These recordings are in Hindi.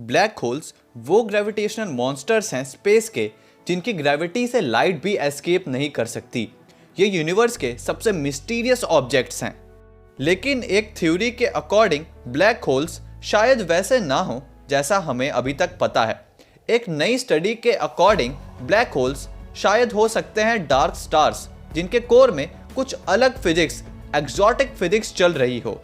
ब्लैक होल्स वो ग्रेविटेशनल मॉन्स्टर्स हैं स्पेस के जिनकी ग्रेविटी से लाइट भी एस्केप नहीं कर सकती। ये यूनिवर्स के सबसे मिस्टीरियस ऑब्जेक्ट्स हैं। लेकिन एक थ्योरी के अकॉर्डिंग ब्लैक होल्स शायद वैसे ना हो जैसा हमें अभी तक पता है। एक नई स्टडी के अकॉर्डिंग ब्लैक होल्स शायद हो सकते हैं डार्क स्टार्स जिनके कोर में कुछ अलग फिजिक्स, एक्सोटिक फिजिक्स चल रही हो,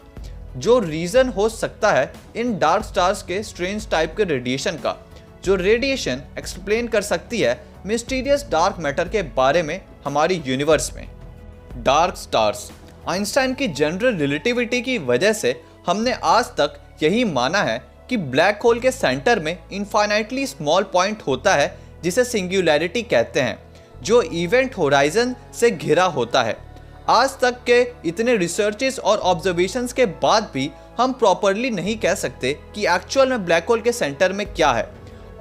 जो रीज़न हो सकता है इन डार्क स्टार्स के स्ट्रेंज टाइप के रेडिएशन का, जो रेडिएशन एक्सप्लेन कर सकती है मिस्टीरियस डार्क मैटर के बारे में हमारी यूनिवर्स में। डार्क स्टार्स, आइंस्टाइन की जनरल रिलेटिविटी की वजह से हमने आज तक यही माना है कि ब्लैक होल के सेंटर में इनफाइनाइटली स्मॉल पॉइंट होता है जिसे सिंगुलैरिटी कहते हैं, जो इवेंट होराइजन से घिरा होता है। आज तक के इतने रिसर्चेस और ऑब्जर्वेशंस के बाद भी हम प्रॉपरली नहीं कह सकते कि एक्चुअल में ब्लैक होल के सेंटर में क्या है,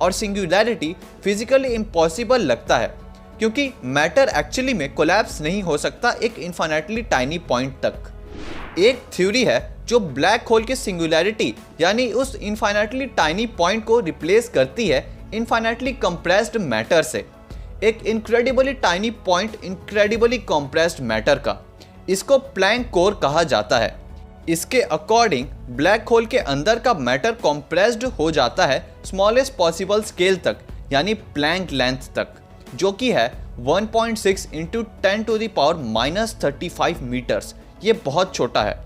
और सिंगुलैरिटी फिजिकली इम्पॉसिबल लगता है क्योंकि मैटर एक्चुअली में कोलैप्स नहीं हो सकता एक इनफाइनाइटली टाइनी पॉइंट तक। एक थ्योरी है जो ब्लैक होल की सिंगुलैरिटी यानी उस इनफाइनाइटली टाइनी पॉइंट को रिप्लेस करती है इनफाइनाइटली कंप्रेस्ड मैटर से, एक incredibly tiny point incredibly compressed matter का। इसको प्लैंक कोर कहा जाता है। इसके अकॉर्डिंग ब्लैक होल के अंदर का मैटर कंप्रेस्ड हो जाता है स्मॉलेस्ट पॉसिबल स्केल तक यानी प्लैंक लेंथ तक, जो कि है 1.6 × 10⁻⁻35 मीटर्स। ये बहुत छोटा है।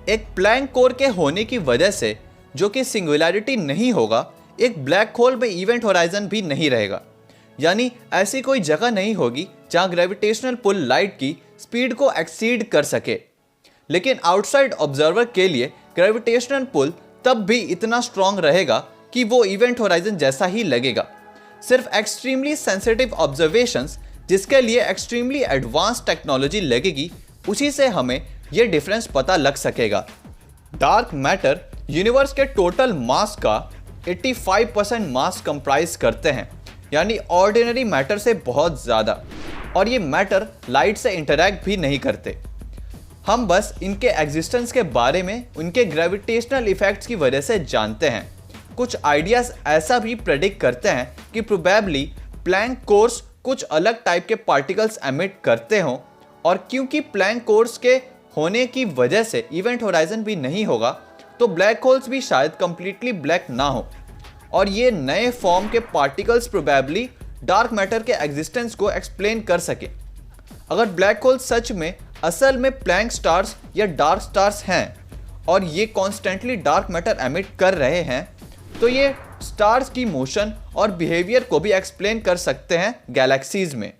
एक प्लैंक कोर के होने की वजह से जो कि सिंगुलैरिटी नहीं होगा, एक ब्लैक होल में इवेंट होराइजन भी नहीं रहेगा, यानी ऐसी कोई जगह नहीं होगी जहां ग्रेविटेशनल पुल लाइट की स्पीड को एक्सीड कर सके। लेकिन आउटसाइड ऑब्जर्वर के लिए ग्रेविटेशनल पुल तब भी इतना स्ट्रॉन्ग रहेगा कि वो इवेंट होराइजन जैसा ही लगेगा। सिर्फ एक्सट्रीमली सेंसिटिव ऑब्जर्वेशंस जिसके लिए एक्सट्रीमली एडवांस टेक्नोलॉजी लगेगी, उसी से हमें ये डिफरेंस पता लग सकेगा। डार्क मैटर यूनिवर्स के टोटल मास का 85% मास कंप्राइज करते हैं, यानी ऑर्डिनरी मैटर से बहुत ज़्यादा, और ये मैटर लाइट से इंटरैक्ट भी नहीं करते। हम बस इनके एग्जिस्टेंस के बारे में उनके ग्रेविटेशनल इफेक्ट्स की वजह से जानते हैं। कुछ आइडियाज़ ऐसा भी प्रेडिक्ट करते हैं कि प्रोबेबली प्लैंक कोर्स कुछ अलग टाइप के पार्टिकल्स एमिट करते हों, और क्योंकि प्लैंक कोर्स के होने की वजह से इवेंट होराइजन भी नहीं होगा, तो ब्लैक होल्स भी शायद कंप्लीटली ब्लैक ना हो, और ये नए फॉर्म के पार्टिकल्स प्रोबेबली डार्क मैटर के एग्जिस्टेंस को एक्सप्लेन कर सके। अगर ब्लैक होल सच में असल में प्लैंक स्टार्स या डार्क स्टार्स हैं और ये कॉन्स्टेंटली डार्क मैटर एमिट कर रहे हैं, तो ये स्टार्स की मोशन और बिहेवियर को भी एक्सप्लेन कर सकते हैं गैलेक्सीज में।